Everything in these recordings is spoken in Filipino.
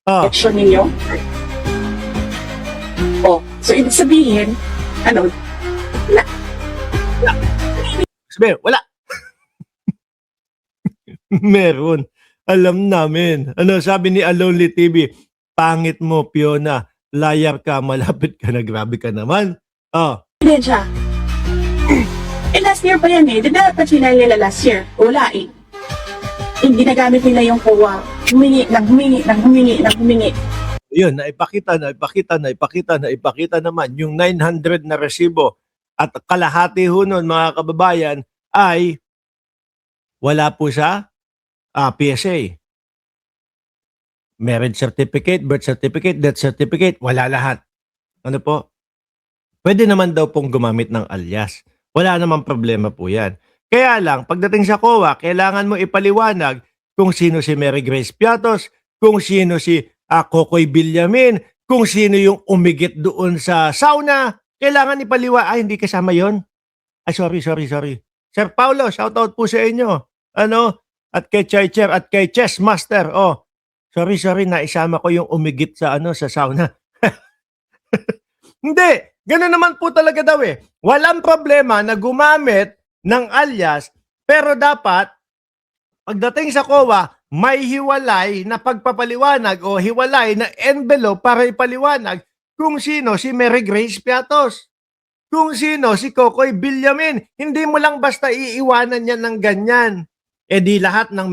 Oh, election ninyo? Oh, so ibig sabihin, ano, sabi, wala. Meron. Alam namin. Ano sabi ni Alonly TV? Pangit mo, Fiona. Liar ka, malapit ka na. Grabe ka naman. Oh, ebidensya. Eh, last year pa yan eh. Di dapat sinay nila last year? Wala eh. Hindi nagamit nila yung COA. Humingi, nang humingi, nang humingi, nang humingi. yun, naipakita naman yung 900 na resibo at kalahati ho nun, mga kababayan, ay wala po sa PSA. Marriage certificate, birth certificate, death certificate, wala lahat. Ano po? Pwede naman daw pong gumamit ng alias. Wala namang problema po yan. Kaya lang, pagdating sa COA, kailangan mo ipaliwanag kung sino si Mary Grace Piatos, kung sino si Kokoy Villamin, kung sino yung umigit doon sa sauna. Kailangan ay hindi kasama yon. Ay, sorry. Sir Paulo, shoutout po sa inyo. Ano? At kay Chair at kay Chess Master. Oh, sorry, naisama ko yung umigit sa sa sauna. Hindi, gano'n naman po talaga daw eh. Walang problema na gumamit ng alias, pero dapat pagdating sa COA, may hiwalay na pagpapaliwanag o hiwalay na envelope para ipaliwanag kung sino si Mary Grace Piatos. Kung sino si Kokoy Villamin. Hindi mo lang basta iiwanan yan ng ganyan. E di lahat ng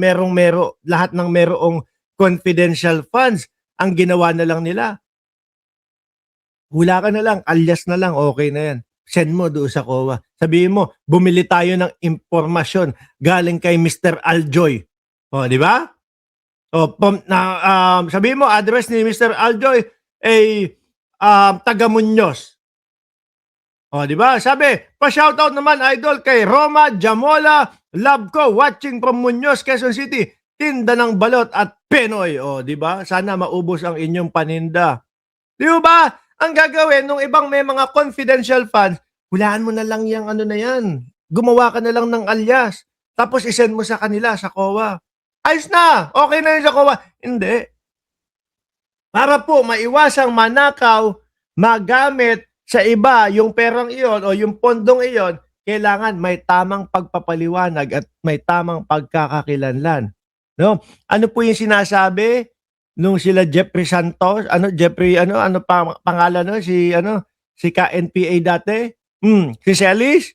lahat ng merong confidential funds ang ginawa na lang nila. Hula ka na lang, alias na lang, okay na yan. Send mo doon sa COA. Sabihin mo, bumili tayo ng impormasyon galing kay Mr. Aljoy. O, di ba? O, sabihin mo, address ni Mr. Aljoy ay taga Muñoz. O, di ba? Sabi, pa-shoutout naman, idol, kay Roma Jamola Love ko, watching from Muñoz, Quezon City. Tinda ng balot at Penoy. O, di ba? Sana maubos ang inyong paninda. Di ba? Ang gagawin nung ibang may mga confidential funds, hulaan mo na lang yung na yan. Gumawa ka na lang ng alias. Tapos isend mo sa kanila, sa COA. Ayos na! Okay na yun sa COA. Hindi. Para po maiwasang manakaw, magamit sa iba yung perang iyon o yung pondong iyon, kailangan may tamang pagpapaliwanag at may tamang pagkakakilanlan. No? Ano po yung sinasabi? Nung sila Jeffrey Santos, pangalan si KNPA dati? Si Celis?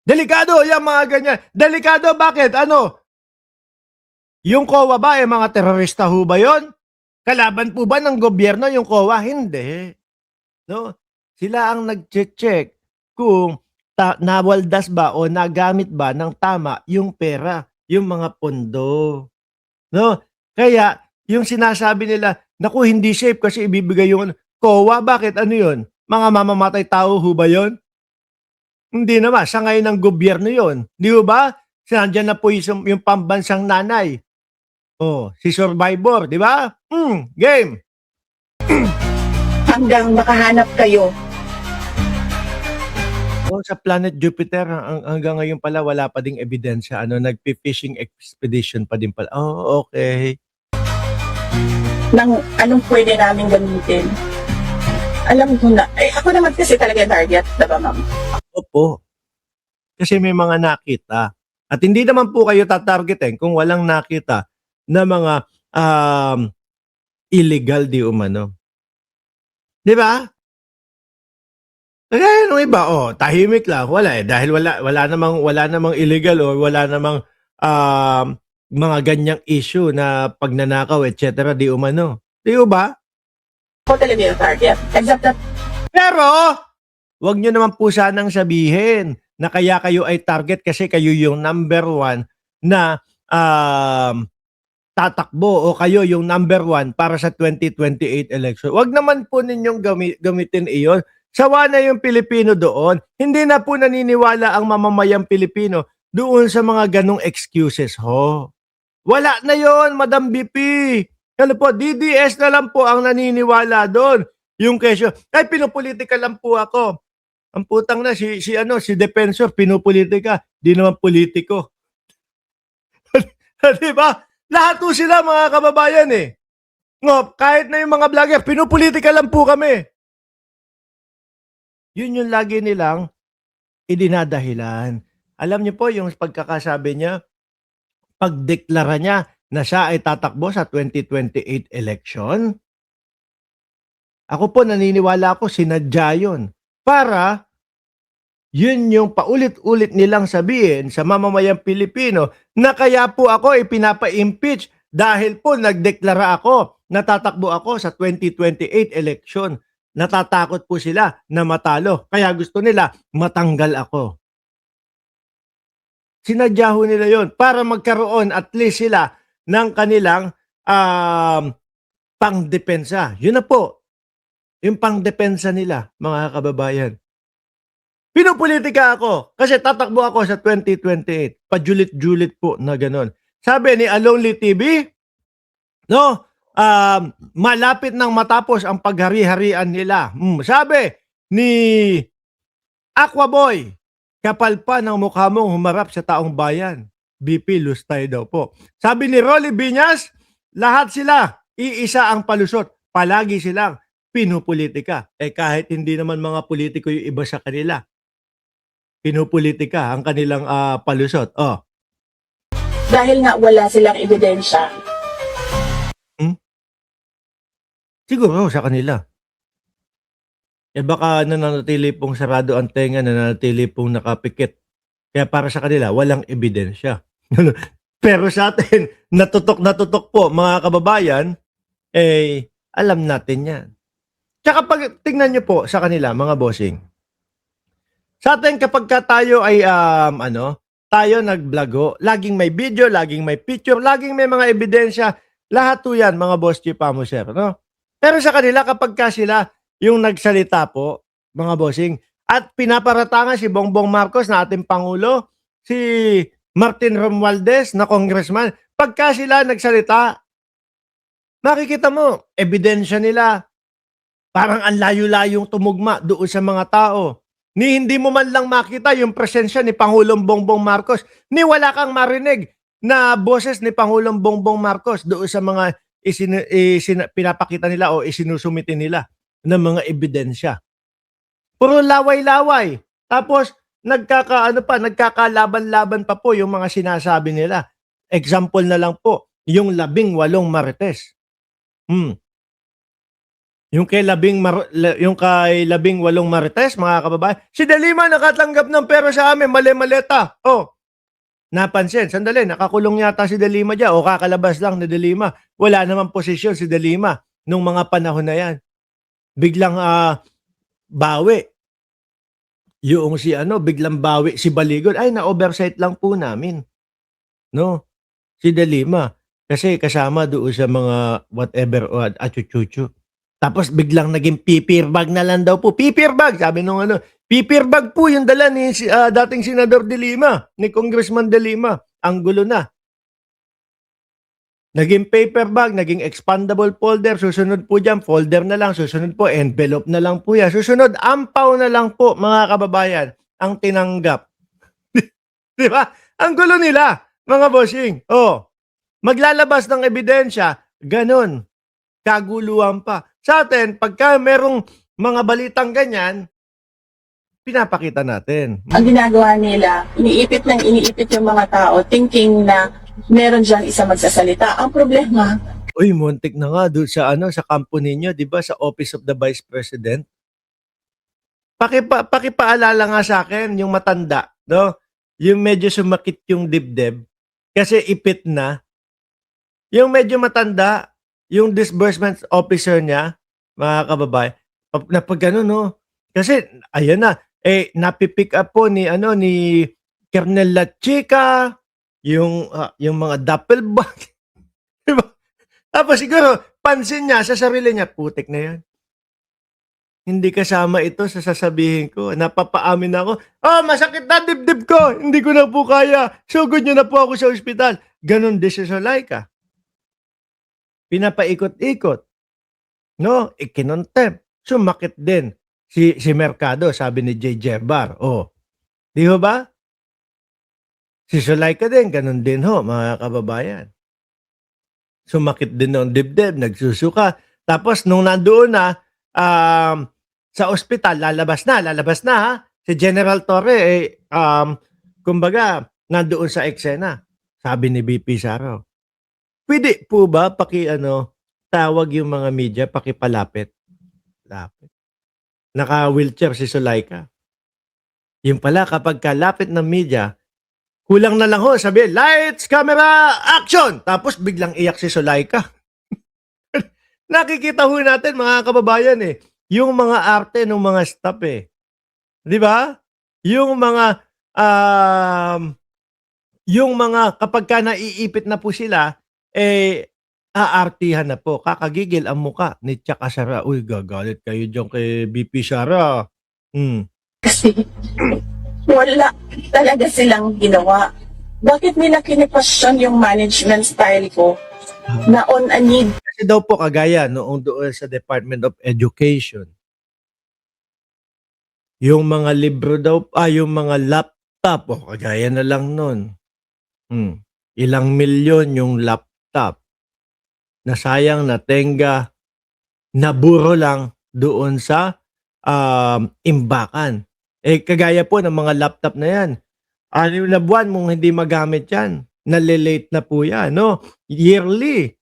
Delikado yung mga ganyan. Delikado bakit? Yung COA ba mga terorista ho ba yon? Kalaban po ba ng gobyerno yung COA? Hindi. No? Sila ang nag-check kung nawaldas ba o nagamit ba ng tama yung pera, yung mga pondo. No? Kaya yung sinasabi nila, naku, hindi safe kasi ibibigay yung COA. Bakit? Ano yun? Mga mamamatay tao ho ba yun? Hindi naman. Sa ngayon ng gobyerno yun. Di ba? Nandiyan na po yung pambansang nanay. Oh, si Survivor, di ba? Game. Hanggang makahanap kayo. Oh, sa planet Jupiter, hanggang ngayon pala wala pa ding ebidensya. Nagpi-fishing expedition pa din pala. Oh, okay. Ng anong pwede namin gamitin. Alam ko na, ako naman kasi talaga target, diba ma'am? Opo. Kasi may mga nakita. At hindi naman po kayo tatargetin kung walang nakita na mga illegal di umano. Di ba? Kaya nung iba, tahimik lang. Wala dahil wala namang illegal o wala namang mga ganyang issue na pagnanakaw, etc. di umano. Di ba? Ako talaga yung target. Except that, pero, wag nyo naman po sanang sabihin na kaya kayo ay target kasi kayo yung number 1 na tatakbo o kayo yung number 1 para sa 2028 election. Wag naman po ninyong gamitin iyon. Sawa na yung Pilipino doon. Hindi na po naniniwala ang mamamayang Pilipino doon sa mga ganong excuses ho. Wala na yon, Madam BP. Ano po, DDS na lang po ang naniniwala doon. Yung kesyo, ay pinupolitika lang po ako. Ang putang na si Defensor pinupolitika, di naman politiko. 'Di ba? Lahat po sila mga kababayan eh. No, kahit na yung mga vlogger, pinupolitika lang po kami. Yun yung lagi nilang idinadahilan. Alam niyo po yung pagkakasabi niya, pagdeklara niya na siya ay tatakbo sa 2028 election. Ako po naniniwala ako sinadya yun para yun yung paulit-ulit nilang sabihin sa mamamayang Pilipino na kaya po ako ipinapa-impeach dahil po nagdeklara ako na tatakbo ako sa 2028 election. Natatakot po sila na matalo. Kaya gusto nila matanggal ako. Sinadya ho nila yon para magkaroon at least sila ng kanilang pangdepensa. Yun na po. Yung pangdepensa nila, mga kababayan. Pinupolitika ako kasi tatakbo ako sa 2028. Pajulit-julit po na ganun. Sabi ni Alonly TV, no, malapit nang matapos ang paghari-harian nila. Sabi ni Aquaboy, kapal pa ng mukha mong humarap sa taong bayan. BP Lustay daw po. Sabi ni Rolly Viñas, lahat sila, iisa ang palusot. Palagi silang pinupolitika. Kahit hindi naman mga politiko yung iba sa kanila. Pinupolitika ang kanilang palusot. Dahil nga wala silang ebidensya. Siguro sa kanila. Baka nananatili pong sarado ang tenga, nananatili pong nakapikit. Kaya para sa kanila, walang ebidensya. Pero sa atin, natutok po, mga kababayan, alam natin yan. Tsaka pag tingnan nyo po sa kanila, mga bossing, sa atin kapag tayo ay, tayo nag-vlogo, laging may video, laging may picture, laging may mga ebidensya, lahat to yan, mga boss Chief Pamuser, no? Pero sa kanila, kapag ka sila yung nagsalita po, mga bossing, at pinaparatangan si Bongbong Marcos na ating Pangulo, si Martin Romualdez na congressman, pagka sila nagsalita, makikita mo, ebidensya nila, parang ang layo-layong tumugma doon sa mga tao. Ni hindi mo man lang makita yung presensya ni Pangulong Bongbong Marcos, ni wala kang marinig na boses ni Pangulong Bongbong Marcos doon sa mga pinapakita nila o isinusumite nila ng mga ebidensya. Puro laway-laway. Tapos nagkakalaban-laban pa po yung mga sinasabi nila. Example na lang po, yung 18 Marites. Yung kay 18 Marites, mga kababayan, si De Lima nakatanggap ng pera sa amin, mali-maleta. Napansin, sandali, nakakulong yata si De Lima dyan o kakalabas lang ni De Lima. Wala namang posisyon si De Lima nung mga panahon na yan. Biglang bawi. Yung biglang bawi si Baligon. Ay, na-oversight lang po namin. No? Si De Lima. Kasi kasama doon sa mga whatever o achuchuchu. Tapos biglang naging pipir bag na lang daw po. Pipir bag, sabi nung pipir bag po yung dala ni dating Senador De Lima, ni Congressman De Lima. Ang gulo na. Naging paper bag, naging expandable folder. Susunod po dyan, folder na lang. Susunod po, envelope na lang po yan. Susunod, ampaw na lang po, mga kababayan, ang tinanggap. Di ba? Ang gulo nila, mga bossing. Maglalabas ng ebidensya, ganun. Kaguluhan pa. Sa atin, pagka merong mga balitang ganyan, pinapakita natin. Ang ginagawa nila, iniipit yung mga tao, thinking na meron dyan isa magsasalita. Ang problema, Uy, muntik na nga doon sa sa kampo ninyo, 'di ba, sa Office of the Vice President. Pakipaalala nga sa akin yung matanda, no? Yung medyo sumakit yung dibdib kasi ipit na. Yung medyo matanda, yung disbursement officer niya, mga kababayan, na pag gano'n, no? Kasi ayan na, napipick up po ni Colonel La Chica, yung mga doppelbag. Diba? Tapos siguro, pansin niya sa sarili niya, putik na yan. Hindi kasama ito sa sasabihin ko. Napapaamin ako, masakit na dibdib ko. Hindi ko na po kaya. Sugod niyo na po ako sa ospital. Ganon din si Zulaika. Pinapaikot-ikot. No? Ikinontempt. Sumakit din. Si Mercado, sabi ni J. Jebar. Di ho ba? Si Zulaika din, ganon din ho, mga kababayan. sumakit din ng dibdib, nagsusuka. Tapos nung nandoon na sa ospital, lalabas na ha. Si General Torre, kumbaga, nandoon sa eksena. Sabi ni VP Sara, pwede po ba tawag yung mga media, pakipalapit. Lapit. Naka-wheelchair si Sulaika. Yung pala, kapag kalapit ng media, kulang na lang ho, sabi, lights, camera, action! Tapos biglang iyak si Sulaika. Nakikita ho natin, mga kababayan yung mga arte ng mga staff Di ba? Yung mga kapag ka naiipit na po sila, aartihan na po. Kakagigil ang muka ni Tsaka Sara. Uy, gagalit kayo dyan kay BP Sara. Kasi wala talaga silang ginawa. Bakit nila kine-question yung management style ko na on a need? Kasi daw po kagaya noong doon sa Department of Education, yung mga libro daw, yung mga laptop, kagaya na lang nun. Ilang milyon yung laptop. Nasayang, natenga, naburo lang doon sa imbakan. Kagaya po ng mga laptop na yan. 6 na buwan mong hindi magamit yan. Nalilate na po yan. No? Yearly.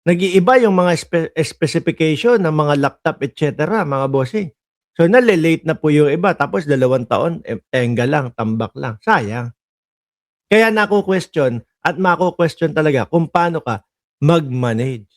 Nag-iiba yung mga specification ng mga laptop, etc. mga bossing. So, nalilate na po yung iba. Tapos, 2 taon, tenga lang, tambak lang. Sayang. Kaya nako-question at mako-question talaga kung paano ka mag-manage.